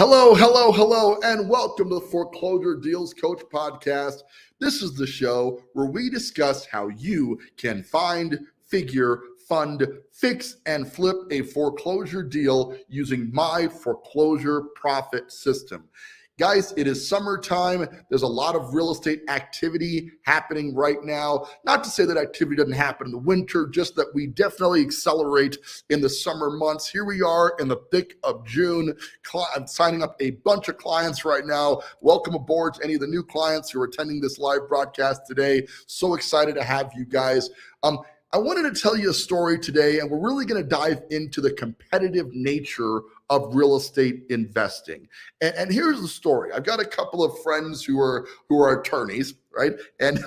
Hello, and welcome to the Foreclosure Deals Coach podcast. This is the show where we discuss how you can find, figure, fund, fix, and flip a foreclosure deal using my foreclosure profit system. Guys, it is summertime. There's a lot of real estate activity happening right now. Not to say that activity doesn't happen in the winter, just that we definitely accelerate in the summer months. Here we are in the thick of June. I'm signing up a bunch of clients right now. Welcome aboard to any of the new clients who are attending this live broadcast today. So excited to have you guys. I wanted to tell you a story today, and we're really going to dive into the competitive nature of real estate investing. And here's the story. I've got a couple of friends who are attorneys, right? And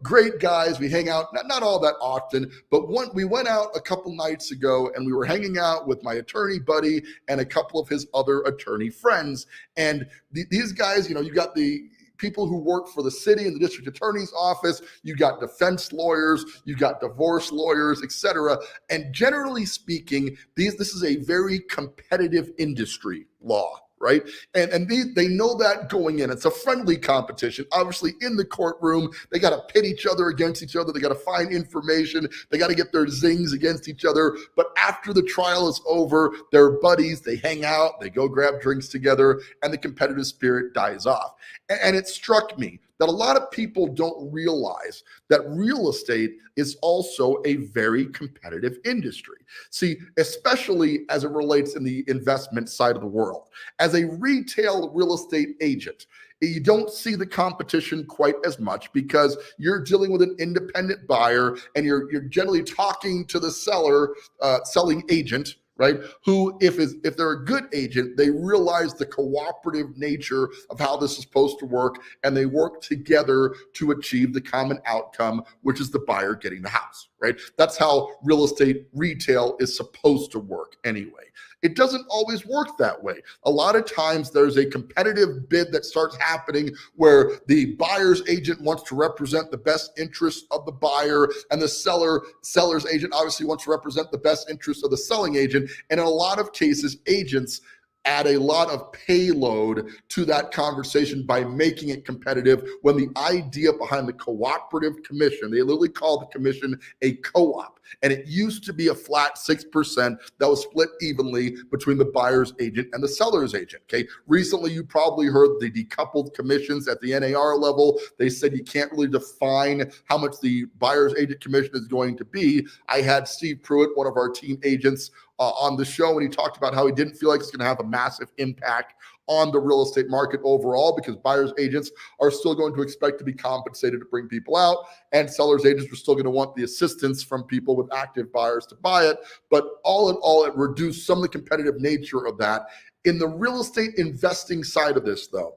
great guys. We hang out not all that often, but we went out a couple nights ago, and we were hanging out with my attorney buddy and a couple of his other attorney friends. And these guys, you got the people who work for the city and the district attorney's office, you got defense lawyers, you got divorce lawyers, etc. And generally speaking, this is a very competitive industry, law, right? And they know that going in. It's a friendly competition. Obviously, in the courtroom, they got to pit each other against each other. They got to find information. They got to get their zings against each other. But after the trial is over, they're buddies. They hang out. They go grab drinks together, and the competitive spirit dies off. And it struck me that a lot of people don't realize that real estate is also a very competitive industry. See, especially as it relates in the investment side of the world. As a retail real estate agent, you don't see the competition quite as much because you're dealing with an independent buyer and you're generally talking to the selling agent, right? Who, if they're a good agent, they realize the cooperative nature of how this is supposed to work, and they work together to achieve the common outcome, which is the buyer getting the house, right? That's how real estate retail is supposed to work anyway. It doesn't always work that way. A lot of times there's a competitive bid that starts happening where the buyer's agent wants to represent the best interest of the buyer, and the seller's agent obviously wants to represent the best interest of the selling agent. And in a lot of cases, agents add a lot of payload to that conversation by making it competitive, when the idea behind the cooperative commission, they literally call the commission a co-op. And it used to be a flat 6% that was split evenly between the buyer's agent and the seller's agent. Okay. Recently, you probably heard the decoupled commissions at the NAR level. They said you can't really define how much the buyer's agent commission is going to be. I had Steve Pruitt, one of our team agents, on the show, and he talked about how he didn't feel like it's going to have a massive impact on the real estate market overall, because buyers agents are still going to expect to be compensated to bring people out, and sellers agents are still going to want the assistance from people with active buyers to buy it. But all in all, it reduced some of the competitive nature of that. In the real estate investing side of this, though,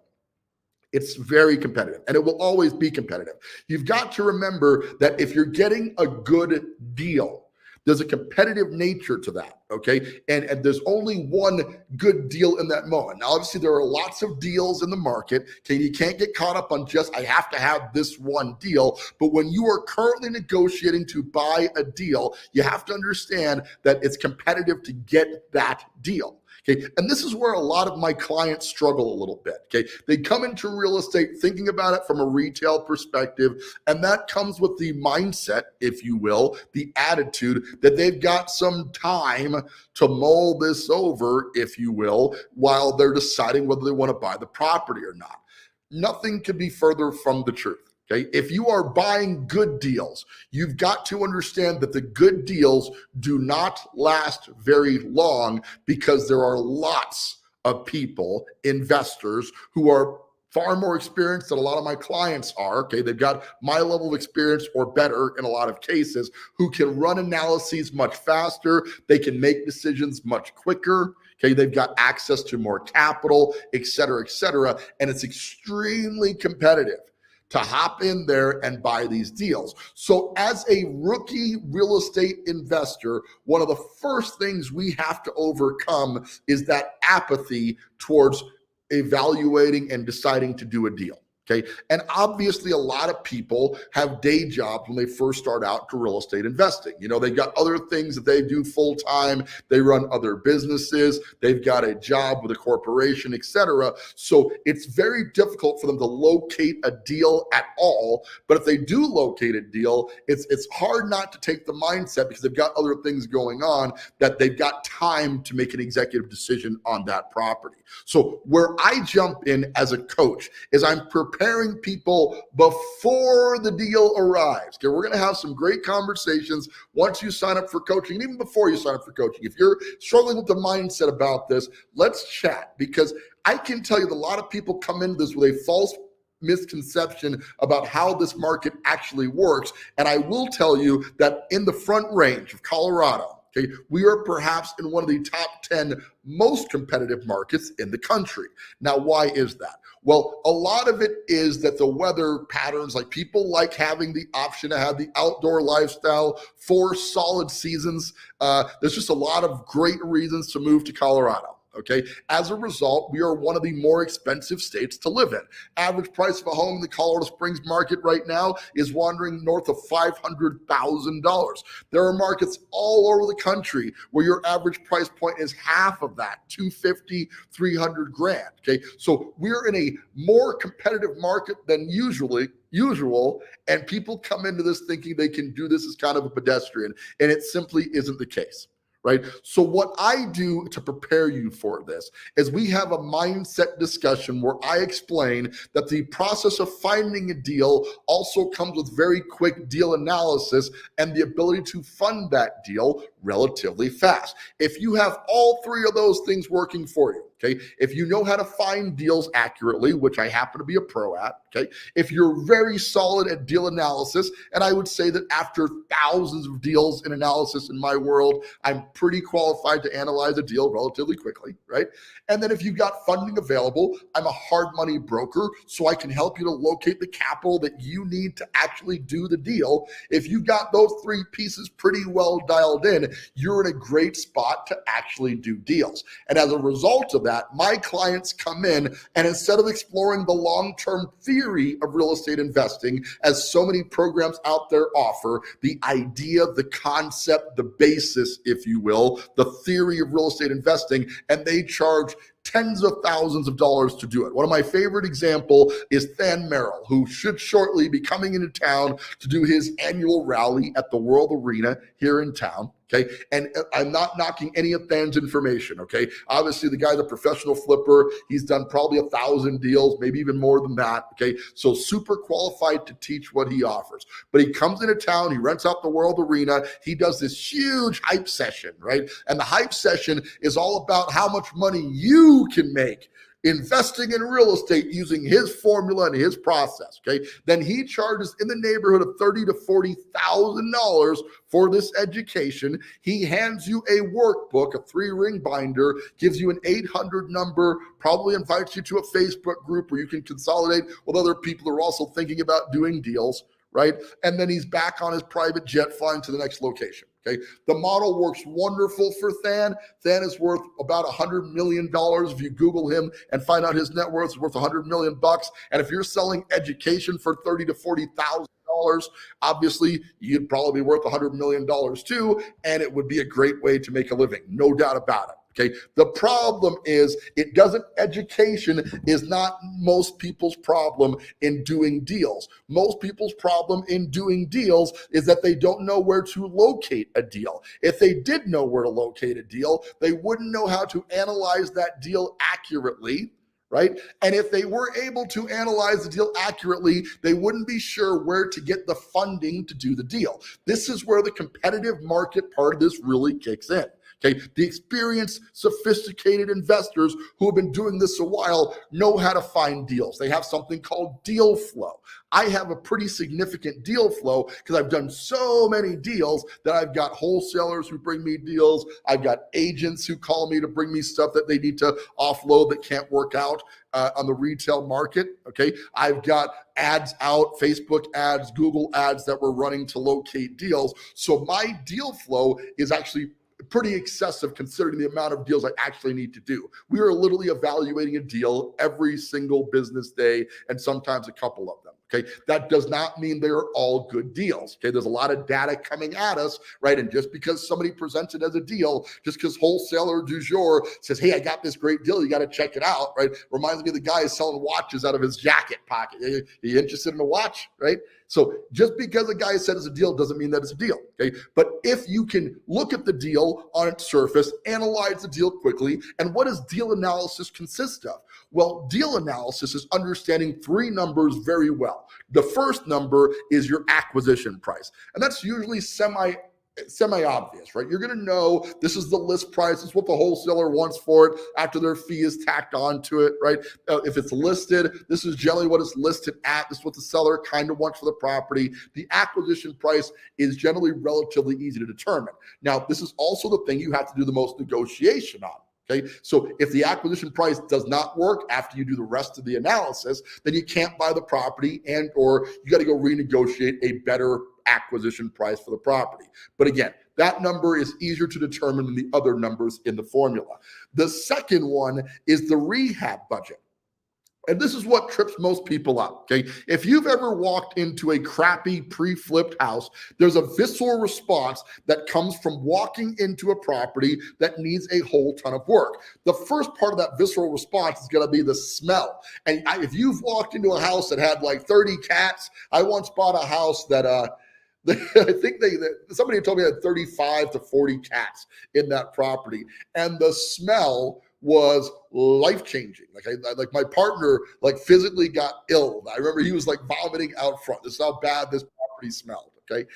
it's very competitive, and it will always be competitive. You've got to remember that if you're getting a good deal, there's a competitive nature to that, okay? And there's only one good deal in that moment. Now, obviously, there are lots of deals in the market. Okay, you can't get caught up on just, I have to have this one deal. But when you are currently negotiating to buy a deal, you have to understand that it's competitive to get that deal. Okay, and this is where a lot of my clients struggle a little bit. Okay, they come into real estate thinking about it from a retail perspective, and that comes with the mindset, if you will, the attitude that they've got some time to mull this over, if you will, while they're deciding whether they want to buy the property or not. Nothing could be further from the truth. Okay, if you are buying good deals, you've got to understand that the good deals do not last very long, because there are lots of people, investors, who are far more experienced than a lot of my clients are. Okay, they've got my level of experience or better in a lot of cases, who can run analyses much faster. They can make decisions much quicker. Okay, they've got access to more capital, et cetera, and it's extremely competitive to hop in there and buy these deals. So as a rookie real estate investor, one of the first things we have to overcome is that apathy towards evaluating and deciding to do a deal. Okay. And obviously, a lot of people have day jobs when they first start out to real estate investing. They've got other things that they do full time. They run other businesses. They've got a job with a corporation, etc. So it's very difficult for them to locate a deal at all. But if they do locate a deal, it's hard not to take the mindset, because they've got other things going on, that they've got time to make an executive decision on that property. So where I jump in as a coach is I'm preparing people before the deal arrives. Okay, we're going to have some great conversations once you sign up for coaching, and even before you sign up for coaching. If you're struggling with the mindset about this, let's chat, because I can tell you that a lot of people come into this with a false misconception about how this market actually works. And I will tell you that in the Front Range of Colorado, okay, we are perhaps in one of the top 10 most competitive markets in the country. Now, why is that? Well, a lot of it is that the weather patterns, like people like having the option to have the outdoor lifestyle for solid seasons. There's just a lot of great reasons to move to Colorado. Okay. As a result, we are one of the more expensive states to live in. Average price of a home in the Colorado Springs market right now is wandering north of $500,000. There are markets all over the country where your average price point is half of that, $250,000, $300,000. Okay. So we're in a more competitive market than usual, and people come into this thinking they can do this as kind of a pedestrian, and it simply isn't the case. Right. So what I do to prepare you for this is we have a mindset discussion where I explain that the process of finding a deal also comes with very quick deal analysis and the ability to fund that deal relatively fast. If you have all three of those things working for you, okay, if you know how to find deals accurately, which I happen to be a pro at, okay, if you're very solid at deal analysis, and I would say that after thousands of deals in analysis in my world, I'm pretty qualified to analyze a deal relatively quickly, right? And then if you've got funding available, I'm a hard money broker, so I can help you to locate the capital that you need to actually do the deal. If you got those three pieces pretty well dialed in, you're in a great spot to actually do deals. And as a result of that, my clients come in, and instead of exploring the long-term theory of real estate investing, as so many programs out there offer, the idea, the concept, the basis, if you will, the theory of real estate investing, and they charge tens of thousands of dollars to do it. One of my favorite example is Than Merrill, who should shortly be coming into town to do his annual rally at the World Arena here in town. Okay. And I'm not knocking any of Than's information. Okay. Obviously, the guy's a professional flipper. He's done probably 1,000 deals, maybe even more than that. Okay. So super qualified to teach what he offers. But he comes into town, he rents out the World Arena, he does this huge hype session, right? And the hype session is all about how much money you can make investing in real estate using his formula and his process. Okay, then he charges in the neighborhood of $30,000 to $40,000 for this education. He hands you a workbook, a 3-ring binder, gives you an 800 number, probably invites you to a Facebook group where you can consolidate with other people who are also thinking about doing deals, right? And then he's back on his private jet flying to the next location. Okay, the model works wonderful for Than. Than is worth about $100 million. If you Google him and find out his net worth is worth $100 million. And if you're selling education for $30,000 to $40,000, obviously you'd probably be worth $100 million too, and it would be a great way to make a living, no doubt about it. Okay. The problem is education is not most people's problem in doing deals. Most people's problem in doing deals is that they don't know where to locate a deal. If they did know where to locate a deal, they wouldn't know how to analyze that deal accurately. Right. And if they were able to analyze the deal accurately, they wouldn't be sure where to get the funding to do the deal. This is where the competitive market part of this really kicks in. Okay, the experienced, sophisticated investors who have been doing this a while know how to find deals. They have something called deal flow. I have a pretty significant deal flow because I've done so many deals that I've got wholesalers who bring me deals. I've got agents who call me to bring me stuff that they need to offload that can't work out on the retail market. Okay, I've got ads out, Facebook ads, Google ads that we're running to locate deals. So my deal flow is actually pretty excessive considering the amount of deals I actually need to do. We are literally evaluating a deal every single business day and sometimes a couple of them. Okay, that does not mean they're all good deals. Okay, there's a lot of data coming at us, right? And just because somebody presents it as a deal, just because wholesaler du jour says, hey, I got this great deal, you got to check it out, right? Reminds me of the guy selling watches out of his jacket pocket. Are you interested in a watch, right? So just because a guy said it's a deal doesn't mean that it's a deal, okay? But if you can look at the deal on its surface, analyze the deal quickly, and what does deal analysis consist of? Well, deal analysis is understanding three numbers very well. The first number is your acquisition price, and that's usually semi-obvious, right? You're going to know this is the list price. It's what the wholesaler wants for it after their fee is tacked onto it, right? If it's listed, this is generally what it's listed at. This is what the seller kind of wants for the property. The acquisition price is generally relatively easy to determine. Now, this is also the thing you have to do the most negotiation on. Okay, so if the acquisition price does not work after you do the rest of the analysis, then you can't buy the property and or you got to go renegotiate a better acquisition price for the property. But again, that number is easier to determine than the other numbers in the formula. The second one is the rehab budget. And this is what trips most people up, okay? If you've ever walked into a crappy pre-flipped house, there's a visceral response that comes from walking into a property that needs a whole ton of work. The first part of that visceral response is going to be the smell. And if you've walked into a house that had like 30 cats, I once bought a house that I think somebody told me had 35 to 40 cats in that property, and the smell was life-changing. Like my partner physically got ill. I remember he was like vomiting out front. This is how bad this property smelled. Okay.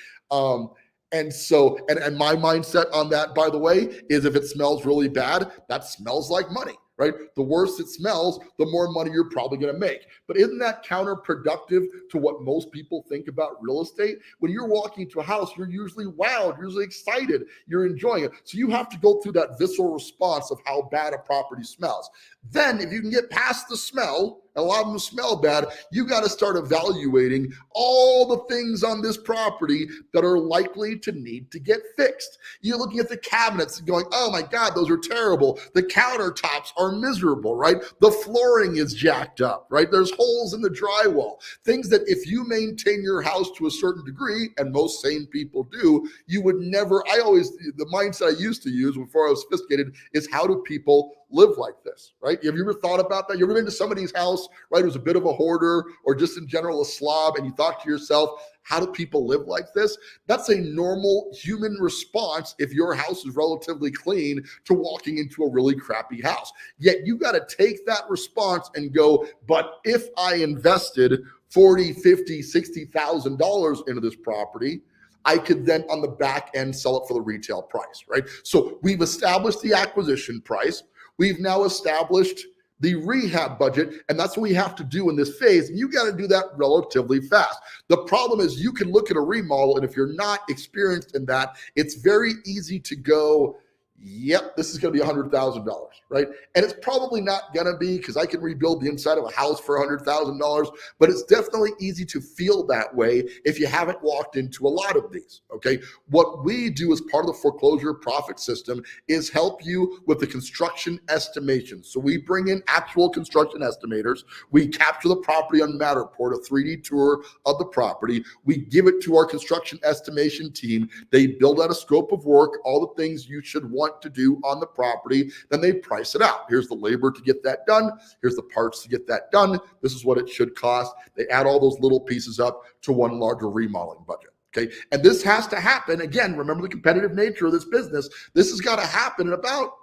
And so, and my mindset on that, by the way, is if it smells really bad, that smells like money, right? The worse it smells, the more money you're probably going to make. But isn't that counterproductive to what most people think about real estate? When you're walking into a house, you're usually wowed, you're usually excited, you're enjoying it. So you have to go through that visceral response of how bad a property smells. Then if you can get past the smell, a lot of them smell bad, you got to start evaluating all the things on this property that are likely to need to get fixed. You're looking at the cabinets and going, oh my God, those are terrible. The countertops are miserable, right? The flooring is jacked up, right? There's holes in the drywall. Things that if you maintain your house to a certain degree, and most sane people do, you would never, the mindset I used to use before I was sophisticated is how do people live like this, right? Have you ever thought about that? You ever been to somebody's house, right, who's a bit of a hoarder or just in general a slob, and you thought to yourself, how do people live like this? That's a normal human response if your house is relatively clean to walking into a really crappy house. Yet you got to take that response and go, but if I invested $40,000, $50,000, $60,000 into this property, I could then on the back end sell it for the retail price, right? So we've established the acquisition price. We've now established the rehab budget, and that's what we have to do in this phase. And you got to do that relatively fast. The problem is you can look at a remodel, and if you're not experienced in that, it's very easy to go, yep, this is going to be $100,000, right? And it's probably not going to be, because I can rebuild the inside of a house for $100,000, but it's definitely easy to feel that way if you haven't walked into a lot of these, okay? What we do as part of the foreclosure profit system is help you with the construction estimation. So we bring in actual construction estimators. We capture the property on Matterport, a 3D tour of the property. We give it to our construction estimation team. They build out a scope of work, all the things you should want to do on the property, then they price it out. Here's the labor to get that done. Here's the parts to get that done. This is what it should cost. They add all those little pieces up to one larger remodeling budget. Okay. And this has to happen. Again, remember the competitive nature of this business. This has got to happen in about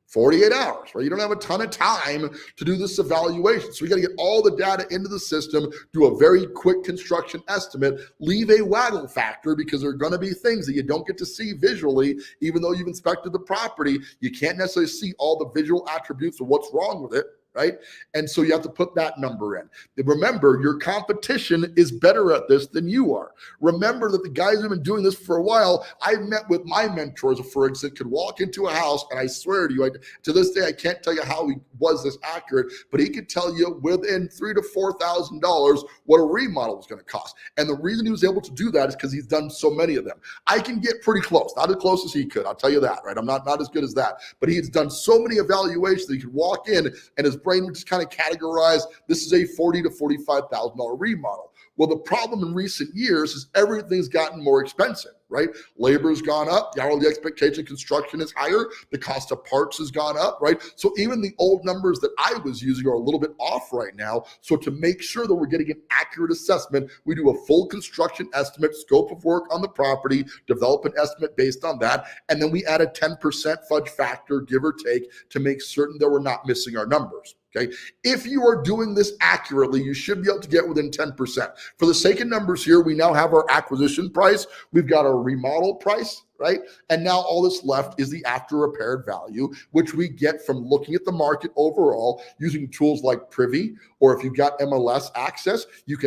48 hours, right? You don't have a ton of time to do this evaluation. So we got to get all the data into the system, do a very quick construction estimate, leave a waggle factor because there are going to be things that you don't get to see visually, even though you've inspected the property. You can't necessarily see all the visual attributes of what's wrong with it. right? And so you have to put that number in. Remember, your competition is better at this than you are. Remember that the guys who've been doing this for a while, I've met with my mentors, for instance, could walk into a house, and I swear to you, to this day, I can't tell you how he was this accurate, but he could tell you within $3,000 to $4,000 what a remodel was going to cost. And the reason he was able to do that is because he's done so many of them. I can get pretty close, not as close as he could, I'll tell you that, right? I'm not as good as that, but he's done so many evaluations that he could walk in and his brain would just kind of categorize, this is a $40,000 to $45,000 remodel. Well, the problem in recent years is everything's gotten more expensive, right? Labor's gone up, the hourly expectation of construction is higher, the cost of parts has gone up, right? So even the old numbers that I was using are a little bit off right now. So to make sure that we're getting an accurate assessment, we do a full construction estimate, scope of work on the property, develop an estimate based on that, and then we add a 10% fudge factor, give or take, to make certain that we're not missing our numbers. Okay. If you are doing this accurately, you should be able to get within 10%. For the sake of numbers here, we now have our acquisition price. We've got our remodel price, right? And now all that's left is the after repaired value, which we get from looking at the market overall using tools like Privy, or if you've got MLS access, you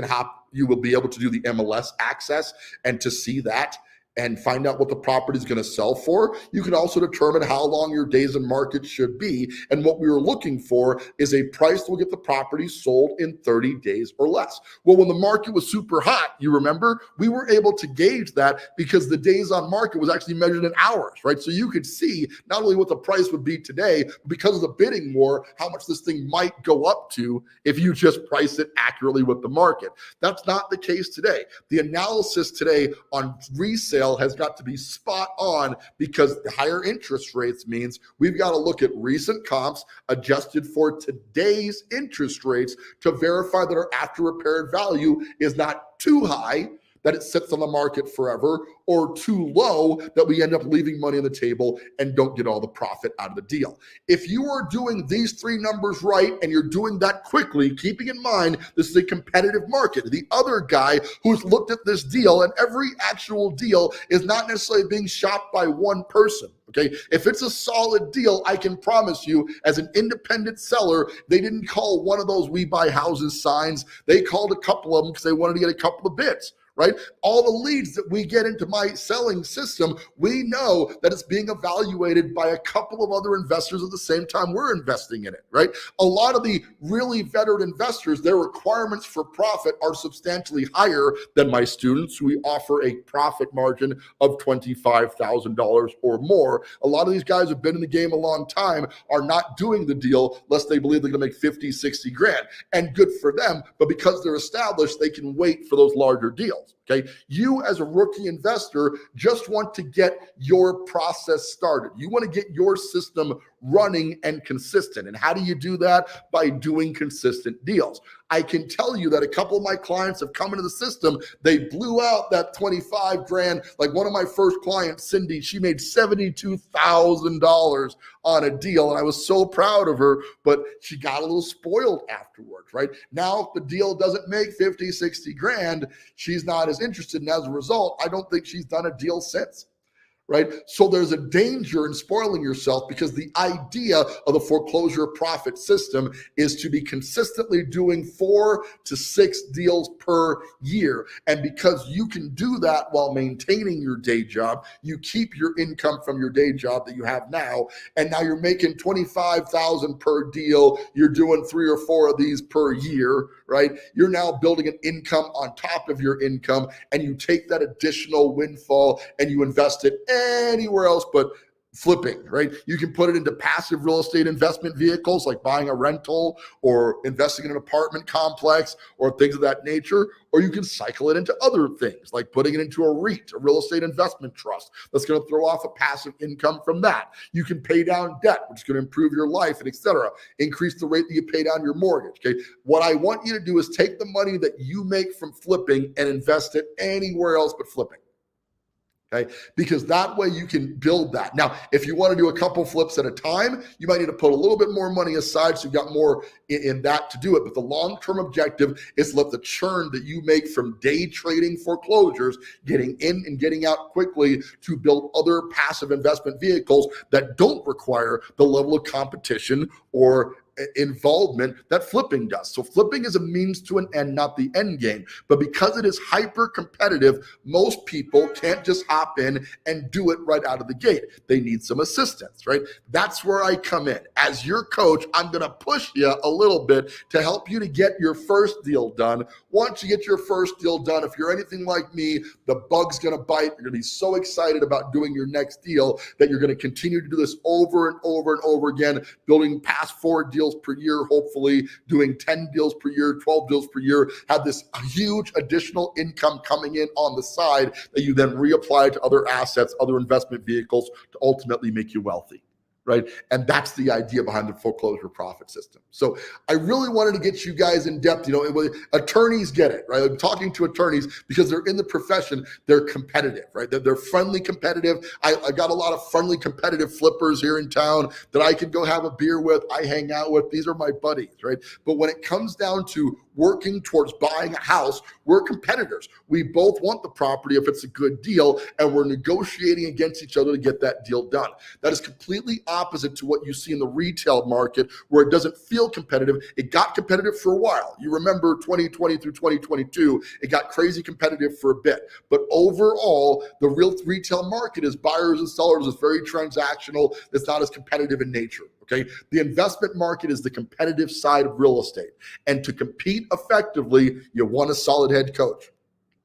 will be able to do the MLS access and to see that and find out what the property is going to sell for. You can also determine how long your days in market should be. And what we were looking for is a price that will get the property sold in 30 days or less. Well, when the market was super hot, you remember, we were able to gauge that because the days on market was actually measured in hours, right? So you could see not only what the price would be today, but because of the bidding war, how much this thing might go up to if you just price it accurately with the market. That's not the case today. The analysis today on resale has got to be spot on because the higher interest rates means we've got to look at recent comps adjusted for today's interest rates to verify that our after repaired value is not too high, that it sits on the market forever, or too low that we end up leaving money on the table and don't get all the profit out of the deal. If you are doing these three numbers right and you're doing that quickly, keeping in mind this is a competitive market. The other guy who's looked at this deal, and every actual deal is not necessarily being shopped by one person. Okay, if it's a solid deal, I can promise you, as an independent seller, they didn't call one of those "we buy houses" signs. They called a couple of them because they wanted to get a couple of bids. Right? All the leads that we get into my selling system, we know that it's being evaluated by a couple of other investors at the same time we're investing in it, right? A lot of the really veteran investors, their requirements for profit are substantially higher than my students who we offer a profit margin of $25,000 or more. A lot of these guys have been in the game a long time are not doing the deal lest they believe they're going to make 50, 60 grand. And good for them, but because they're established, they can wait for those larger deals. Okay, you as a rookie investor just want to get your process started. You want to get your system running and consistent. And how do you do that? By doing consistent deals. I can tell you that a couple of my clients have come into the system. They blew out that 25 grand. Like one of my first clients, Cindy, she made $72,000 on a deal. And I was so proud of her, but she got a little spoiled afterwards, right? Now, if the deal doesn't make 50, 60 grand, she's not as interested. And as a result, I don't think she's done a deal since. Right? So there's a danger in spoiling yourself because the idea of the foreclosure profit system is to be consistently doing 4 to 6 deals per year. And because you can do that while maintaining your day job, you keep your income from your day job that you have now. And now you're making $25,000 per deal. You're doing 3 or 4 of these per year, right? You're now building an income on top of your income, and you take that additional windfall and you invest it anywhere else but flipping, right? You can put it into passive real estate investment vehicles like buying a rental or investing in an apartment complex or things of that nature, or you can cycle it into other things like putting it into a REIT, a real estate investment trust that's going to throw off a passive income from that. You can pay down debt, which is going to improve your life and et cetera. Increase the rate that you pay down your mortgage, okay? What I want you to do is take the money that you make from flipping and invest it anywhere else but flipping. Okay, because that way you can build that. Now, if you want to do a couple flips at a time, you might need to put a little bit more money aside so you've got more in that to do it. But the long-term objective is let the churn that you make from day trading foreclosures, getting in and getting out quickly to build other passive investment vehicles that don't require the level of competition or involvement that flipping does. So flipping is a means to an end, not the end game. But because it is hyper competitive, most people can't just hop in and do it right out of the gate. They need some assistance, right? That's where I come in. As your coach, I'm going to push you a little bit to help you to get your first deal done. Once you get your first deal done, if you're anything like me, the bug's going to bite. You're going to be so excited about doing your next deal that you're going to continue to do this over and over and over again, building past 4 deals per year, hopefully doing 10 deals per year, 12 deals per year, have this huge additional income coming in on the side that you then reapply to other assets, other investment vehicles to ultimately make you wealthy. Right. And that's the idea behind the foreclosure profit system. So I really wanted to get you guys in depth. Attorneys get it, right? I'm talking to attorneys because they're in the profession. They're competitive, right? They're friendly, competitive. I got a lot of friendly, competitive flippers here in town that I can go have a beer with. I hang out with. These are my buddies, right? But when it comes down to working towards buying a house, we're competitors. We both want the property if it's a good deal, and we're negotiating against each other to get that deal done. That is completely opposite to what you see in the retail market, where it doesn't feel competitive. It got competitive for a while. You remember 2020 through 2022, it got crazy competitive for a bit. But overall, the real retail market is buyers and sellers. It's very transactional. It's not as competitive in nature. Okay. The investment market is the competitive side of real estate. And to compete effectively, you want a solid head coach.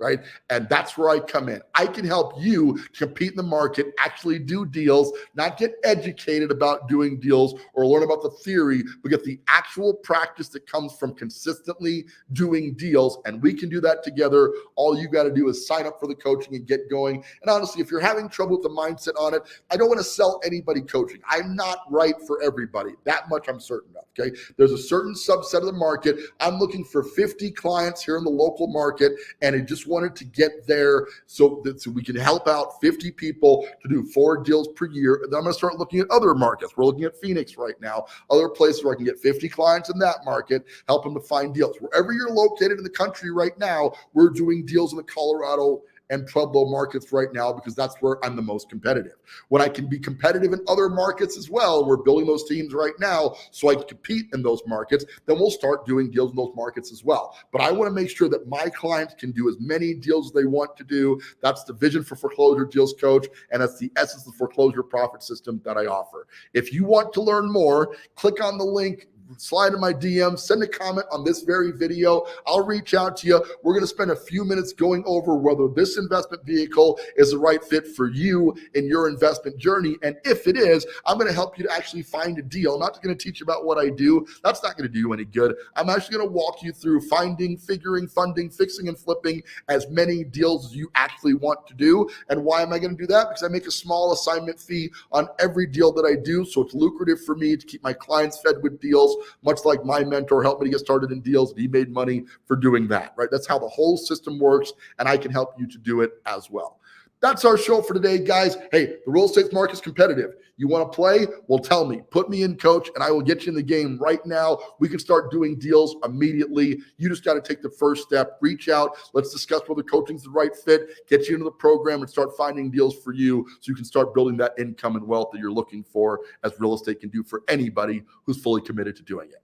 Right. And that's where I come in. I can help you compete in the market, actually do deals, not get educated about doing deals or learn about the theory, but get the actual practice that comes from consistently doing deals. And we can do that together. All you got to do is sign up for the coaching and get going. And honestly, if you're having trouble with the mindset on it, I don't want to sell anybody coaching. I'm not right for everybody. That much I'm certain of. Okay. There's a certain subset of the market. I'm looking for 50 clients here in the local market, and it just wanted to get there so we can help out 50 people to do 4 deals per year. And then I'm going to start looking at other markets. We're looking at Phoenix right now, other places where I can get 50 clients in that market, help them to find deals. Wherever you're located in the country right now, we're doing deals in the Colorado and Pueblo markets right now because that's where I'm the most competitive. When I can be competitive in other markets as well, we're building those teams right now so I can compete in those markets, then we'll start doing deals in those markets as well. But I want to make sure that my clients can do as many deals as they want to do. That's the vision for Foreclosure Deals Coach, and that's the essence of the foreclosure profit system that I offer. If you want to learn more, click on the link, slide in my DM, send a comment on this very video. I'll reach out to you. We're going to spend a few minutes going over whether this investment vehicle is the right fit for you in your investment journey. And if it is, I'm going to help you to actually find a deal. I'm not going to teach you about what I do. That's not going to do you any good. I'm actually going to walk you through finding, figuring, funding, fixing, and flipping as many deals as you actually want to do. And why am I going to do that? Because I make a small assignment fee on every deal that I do. So it's lucrative for me to keep my clients fed with deals, much like my mentor helped me to get started in deals. He made money for doing that, right? That's how the whole system works, and I can help you to do it as well. That's our show for today, guys. Hey, the real estate market is competitive. You want to play? Well, tell me. Put me in, coach, and I will get you in the game right now. We can start doing deals immediately. You just got to take the first step. Reach out. Let's discuss whether coaching's the right fit, get you into the program, and start finding deals for you so you can start building that income and wealth that you're looking for, as real estate can do for anybody who's fully committed to doing it.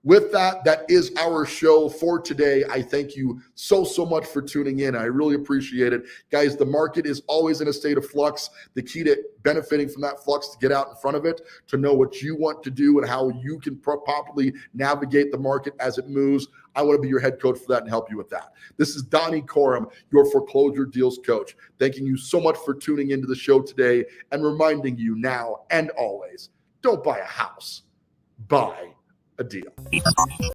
With that, that is our show for today. I thank you so much for tuning in. I really appreciate it. Guys, the market is always in a state of flux. The key to benefiting from that flux is to get out in front of it, to know what you want to do and how you can properly navigate the market as it moves. I want to be your head coach for that and help you with that. This is Donny Coram, your Foreclosure Deals Coach. Thanking you so much for tuning into the show today and reminding you now and always, don't buy a house, buy a deal.